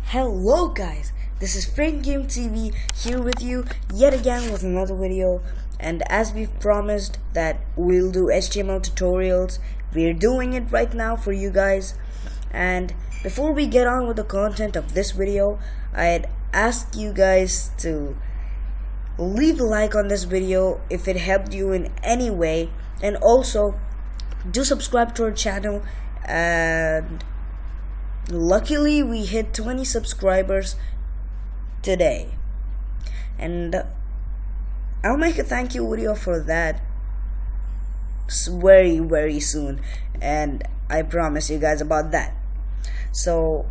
Hello guys, this is FrameGame TV here with you yet again with another video, and as we've promised that we'll do HTML tutorials, we're doing it right now for you guys. And before we get on with the content of this video, I'd ask you guys to leave a like on this video if it helped you in any way, and also do subscribe to our channel. And luckily we hit 20 subscribers today, and I'll make a thank you video for that very soon, and I promise you guys about that. So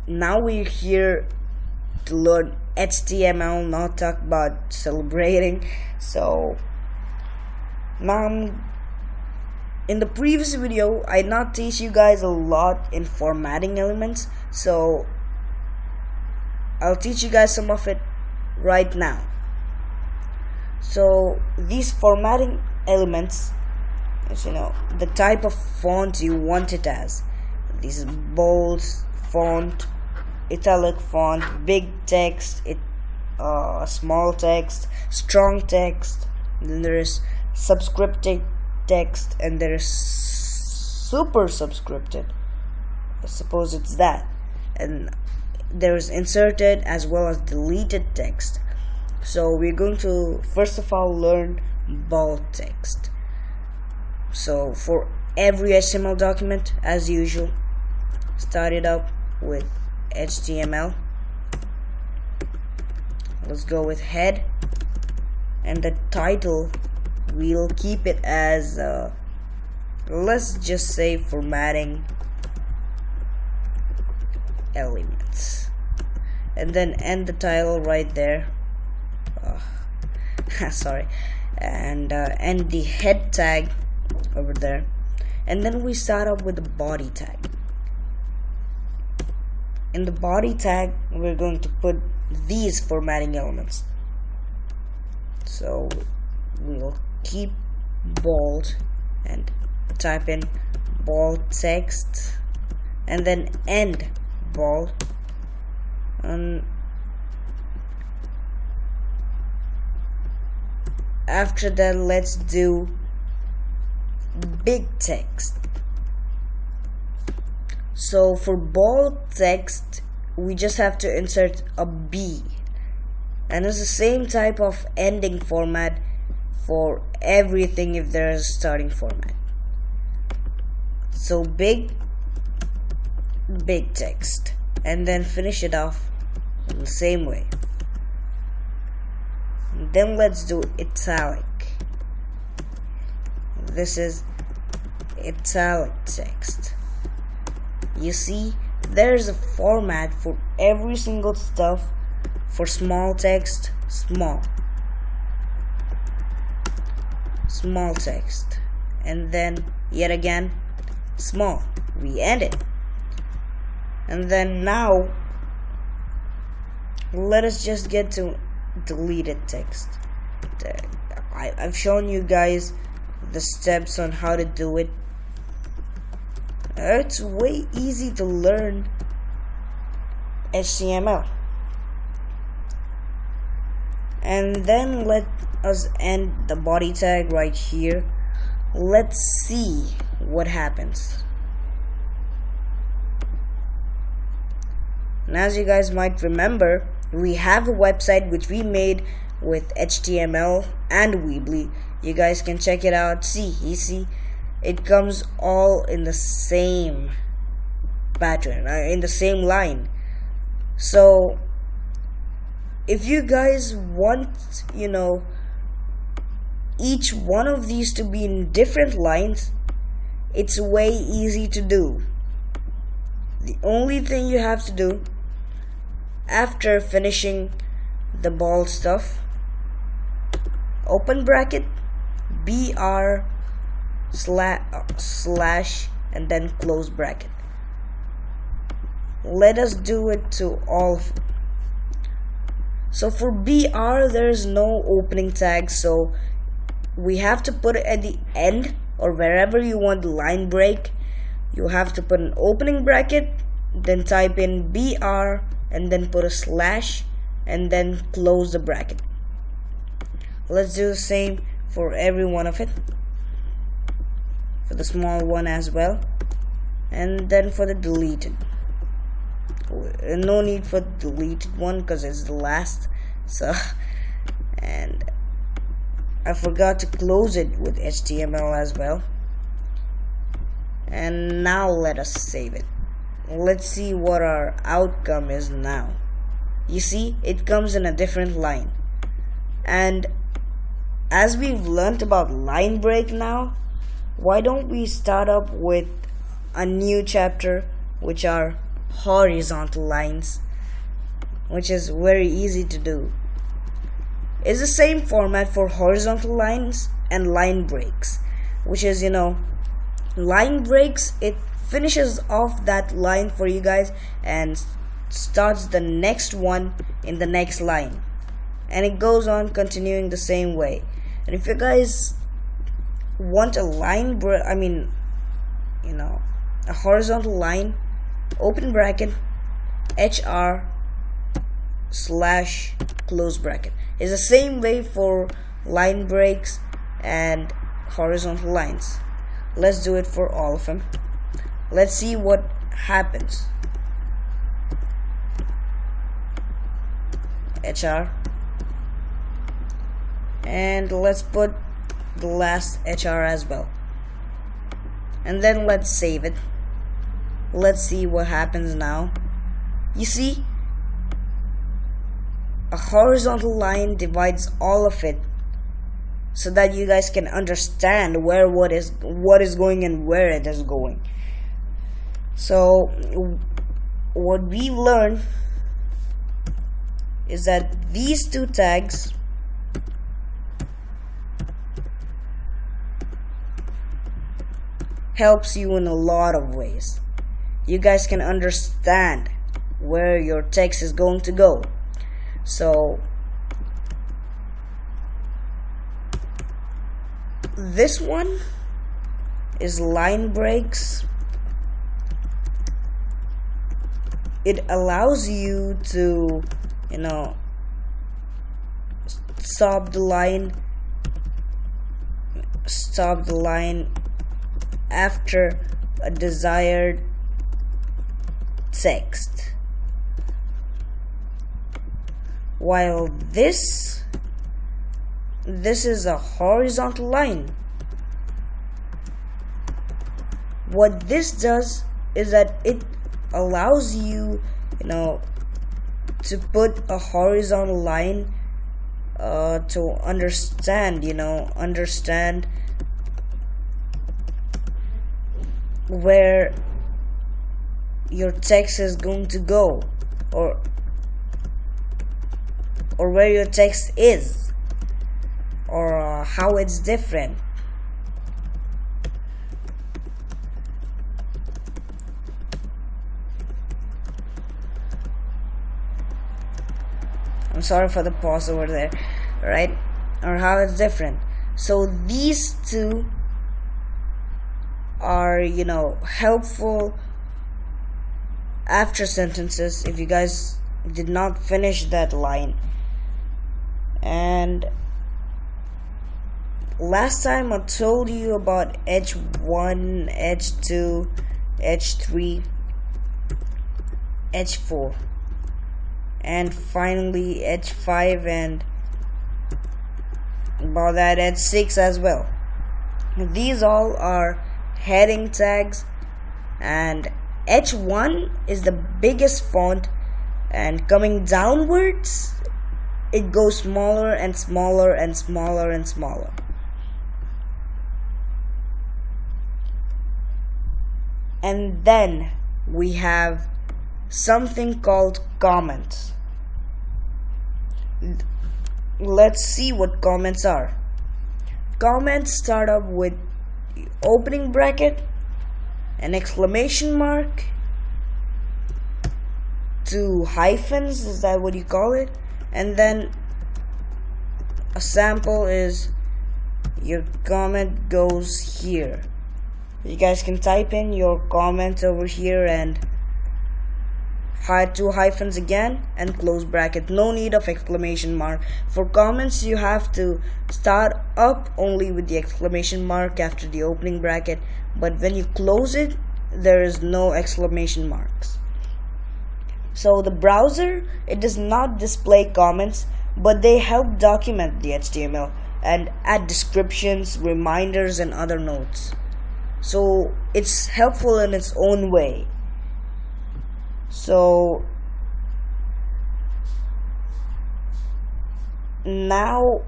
now we're here to learn HTML, not talk about celebrating. So now, in the previous video, I did not teach you guys a lot in formatting elements, so I'll teach you guys some of it right now. So these formatting elements, as you know, the type of font you want it as. This is bold font, italic font, big text, small text, strong text. Then there is subscripted text, and there is super subscripted. I suppose it's that. And there's inserted as well as deleted text. So we're going to first of all learn bold text. So for every HTML document, as usual, start it up with HTML. Let's go with head, and the title we'll keep it as let's just say formatting elements, and then end the title right there. Sorry, and end the head tag over there, and then we start up with the body tag. In the body tag, we're going to put these formatting elements. So we'll keep bold and type in bold text, and then end bold. And after that, let's do big text. So for bold text, we just have to insert a B, and it's the same type of ending format for everything if there is a starting format. So big text, and then finish it off in the same way. And then let's do italic. This is italic text. You see, there's a format for every single stuff. For small text, small text, and then yet again small. We end it, and then now let us just get to deleted text. I've shown you guys the steps on how to do it. It's way easy to learn HTML. And then let us end the body tag right here. Let's see what happens. And as you guys might remember, we have a website which we made with HTML and Weebly. You guys can check it out. See, you see, it comes all in the same pattern, in the same line. So if you guys want, each one of these to be in different lines, it's way easy to do. The only thing you have to do after finishing the bold stuff, open bracket, BR slash, and then close bracket. Let us do it to all of them. So for BR, there's no opening tag, so we have to put it at the end or wherever you want the line break. You have to put an opening bracket, then type in BR and then put a slash and then close the bracket. Let's do the same for every one of it, for the small one as well, and then for the deleted. No need for the deleted one because it's the last. So, and I forgot to close it with HTML as well. And now let us save it. Let's see what our outcome is now. You see, it comes in a different line. And as we've learned about line break now, why don't we start up with a new chapter, which are horizontal lines, which is very easy to do. It's the same format for horizontal lines and line breaks, which is, line breaks, it finishes off that line for you guys and starts the next one in the next line, and it goes on continuing the same way. And if you guys want a line break, a horizontal line, open bracket, hr slash close bracket. It's the same way for line breaks and horizontal lines. Let's do it for all of them. Let's see what happens. HR, and let's put the last HR as well, and then let's save it. Let's see what happens now. You see, a horizontal line divides all of it so that you guys can understand where what is going and where it is going. So what we learned is that these two tags helps you in a lot of ways. You guys can understand where your text is going to go. So this one is line breaks. It allows you to, stop the line after a desired text, while this is a horizontal line. What this does is that it allows you, to put a horizontal line to understand where your text is going to go, or where your text is, or how it's different. I'm sorry for the pause over there, right? Or how it's different. So these two are, helpful after sentences if you guys did not finish that line. And last time I told you about H1, H2, H3, H4, and finally H5, and about that H6 as well. These all are heading tags, and H1 is the biggest font, and coming downwards it goes smaller and smaller and smaller and smaller. And then we have something called comments. Let's see what comments are. Comments start up with opening bracket, an exclamation mark, 2 hyphens, is that what you call it? And then a sample is your comment goes here. You guys can type in your comment over here and two hyphens again and close bracket. No need of exclamation mark. For comments you have to start up only with the exclamation mark after the opening bracket, but when you close it there is no exclamation marks. So the browser, it does not display comments, but they help document the HTML and add descriptions, reminders and other notes. So it's helpful in its own way. So now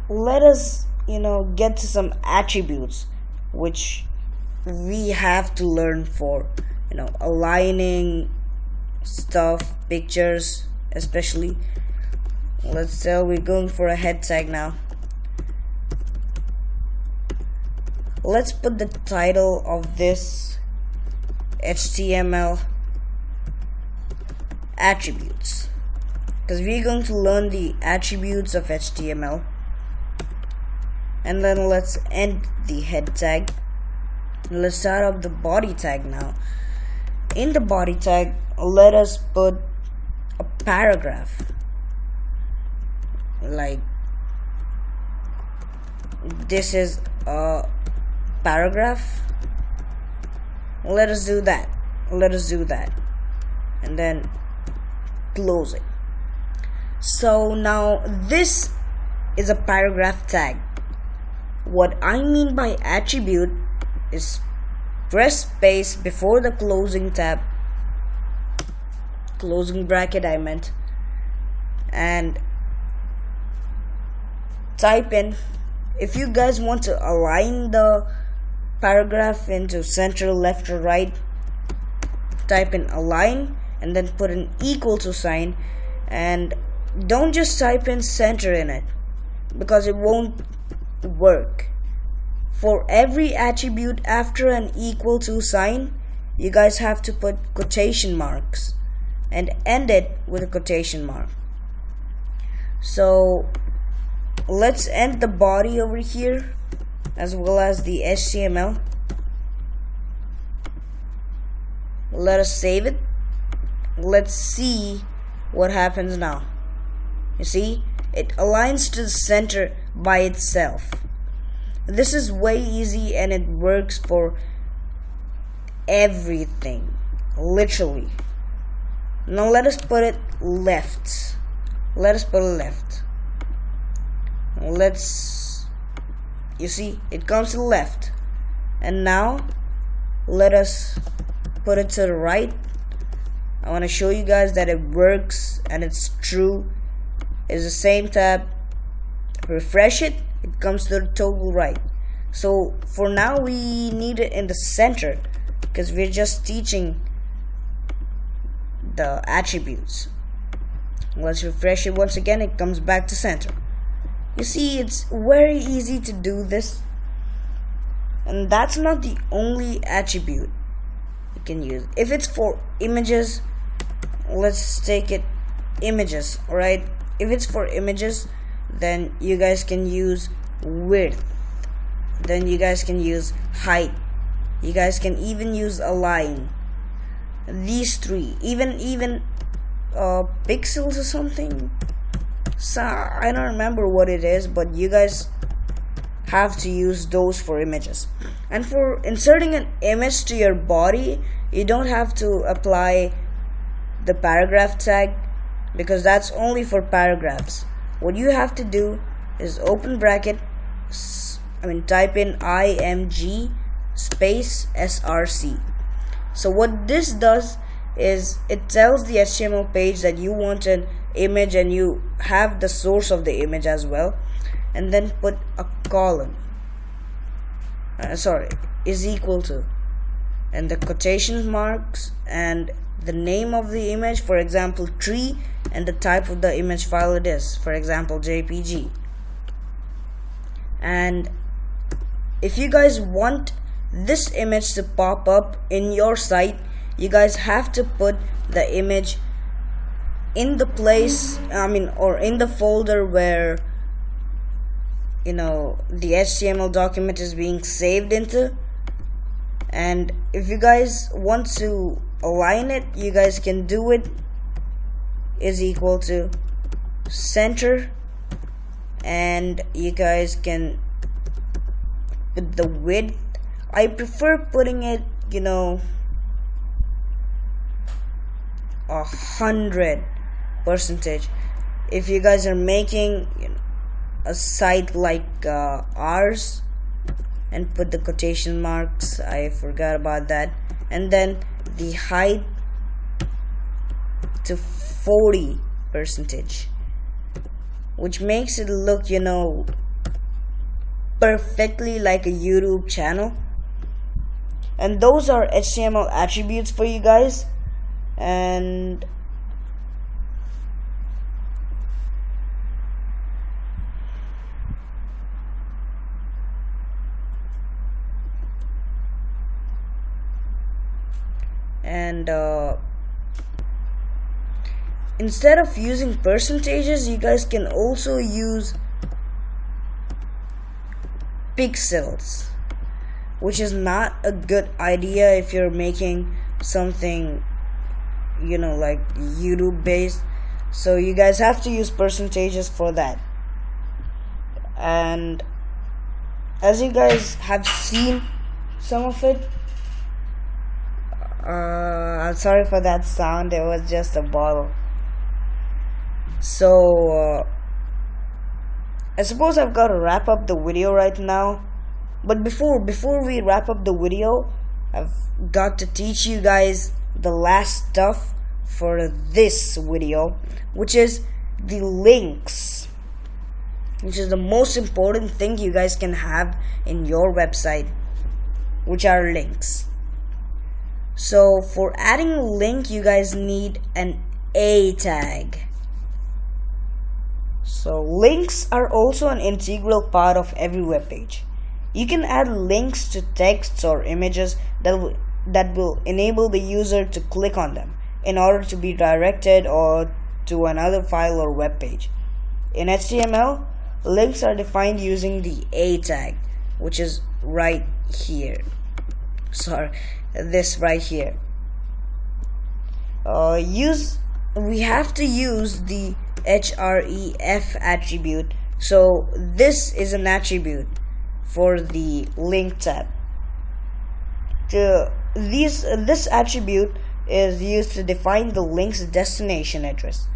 let us get to some attributes which we have to learn for aligning stuff, pictures especially. Let's say we're going for a head tag now. Let's put the title of this HTML attributes, because we're going to learn the attributes of HTML. And then let's end the head tag. Let's start up the body tag now. In the body tag, let us put a paragraph, like this is a paragraph. Let us do that. And then close it. So now this is a paragraph tag. What I mean by attribute is press space before the closing tab, closing bracket I meant, and type in, if you guys want to align the paragraph into center, left or right, type in align and then put an equal to sign, and don't just type in center in it because it won't work. For every attribute after an equal to sign, you guys have to put quotation marks and end it with a quotation mark. So let's end the body over here as well as the HTML. Let us save it. Let's see what happens now. You see, it aligns to the center by itself. This is way easy and it works for everything, literally. Now let us put it left. You see, it comes to the left. And now let us put it to the right. I want to show you guys that it works and it's true. It's the same tab. Refresh it, it comes to the total right. So for now we need it in the center because we're just teaching the attributes. Let's refresh it once again, it comes back to center. You see, it's very easy to do this, and that's not the only attribute you can use. If it's for images, let's take it images. Alright, if it's for images, then you guys can use width, then you guys can use height, you guys can even use align. These three, even pixels or something, so I don't remember what it is, but you guys have to use those for images. And for inserting an image to your body, you don't have to apply the paragraph tag because that's only for paragraphs. What you have to do is open bracket, type in img space src. So what this does is it tells the HTML page that you want an image and you have the source of the image as well, and then put a colon is equal to, and the quotation marks and the name of the image, for example tree, and the type of the image file it is, for example JPG. And if you guys want this image to pop up in your site, you guys have to put the image in the place, or in the folder where the HTML document is being saved into. And if you guys want to align it, you guys can do it is equal to center, and you guys can put the width. I prefer putting it, 100%. If you guys are making a site like ours, and put the quotation marks, I forgot about that, and then the height to 40%, which makes it look perfectly like a YouTube channel. And those are HTML attributes for you guys. And instead of using percentages, you guys can also use pixels, which is not a good idea if you're making something like YouTube based. So you guys have to use percentages for that. And as you guys have seen some of it, I'm sorry for that sound, it was just a bottle. So I suppose I've got to wrap up the video right now. But before we wrap up the video, I've got to teach you guys the last stuff for this video, which is the links, which is the most important thing you guys can have in your website, which are links. So for adding a link, you guys need an A tag. So links are also an integral part of every web page. You can add links to texts or images that will enable the user to click on them in order to be directed or to another file or web page. In HTML, links are defined using the A tag, which is right here. Sorry, this right here. We have to use the href attribute. So this is an attribute for the link tab. This attribute is used to define the link's destination address.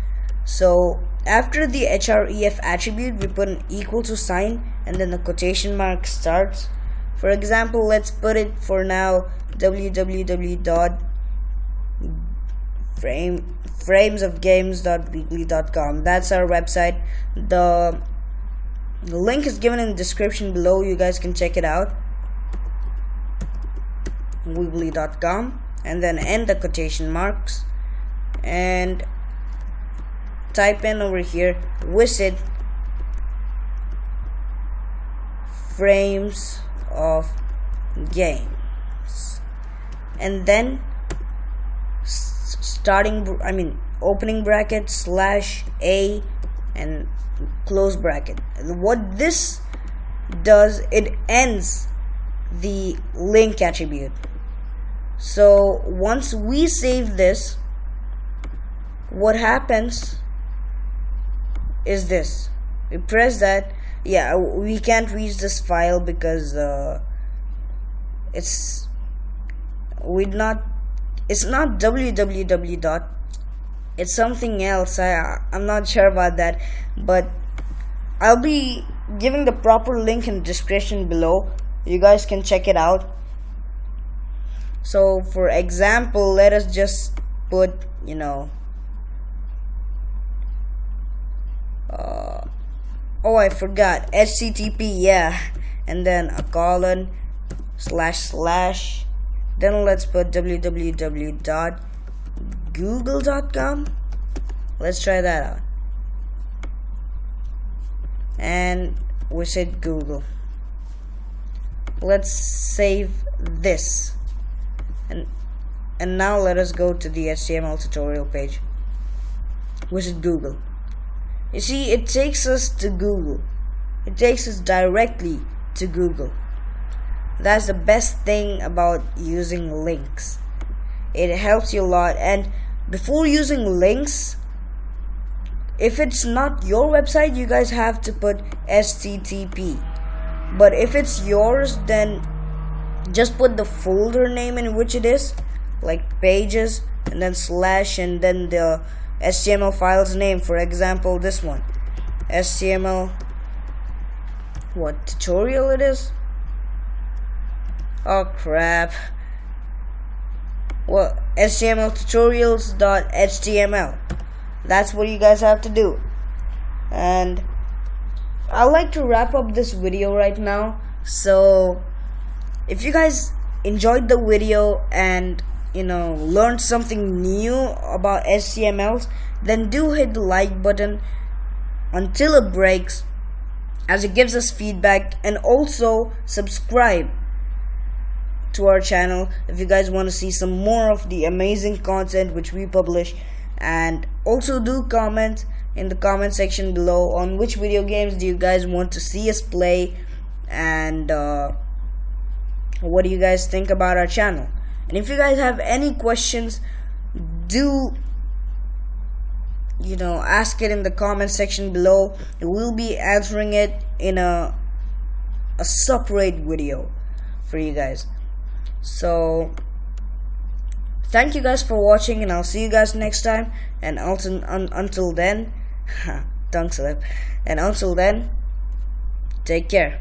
So after the href attribute, we put an equal to sign and then the quotation mark starts. For example, let's put it for now www.framesofgames.weebly.com. That's our website. The link is given in the description below. You guys can check it out. Weebly.com, and then end the quotation marks and type in over here visit frames of games, and then opening bracket /a and close bracket. What this does, it ends the link attribute. So once we save this, what happens is this. We press that. Yeah, we can't reach this file because it's not www. It's something else. I'm not sure about that, but I'll be giving the proper link in the description below. You guys can check it out. So for example, let us just put oh, I forgot, HTTP, yeah, and then a colon / then let's put www.google.com. Let's try that out, and we said Google. Let's save this, and now let us go to the HTML tutorial page. Visit Google. You see, it takes us to Google. It takes us directly to Google. That's the best thing about using links. It helps you a lot. And before using links, if it's not your website, you guys have to put HTTP. But if it's yours, then just put the folder name in which it is, like pages, and then slash, and then the HTML file's name. For example, this one, HTML, what tutorial it is? Oh crap. Well, HTML tutorials.html. That's what you guys have to do. And I'd like to wrap up this video right now. So if you guys enjoyed the video and learned something new about HTMLs, then do hit the like button until it breaks, as it gives us feedback. And also subscribe to our channel if you guys want to see some more of the amazing content which we publish. And also do comment in the comment section below on which video games do you guys want to see us play, and what do you guys think about our channel. And if you guys have any questions, do ask it in the comment section below. We'll be answering it in a separate video for you guys. So thank you guys for watching, and I'll see you guys next time. And until then, tongue slip. And until then, take care.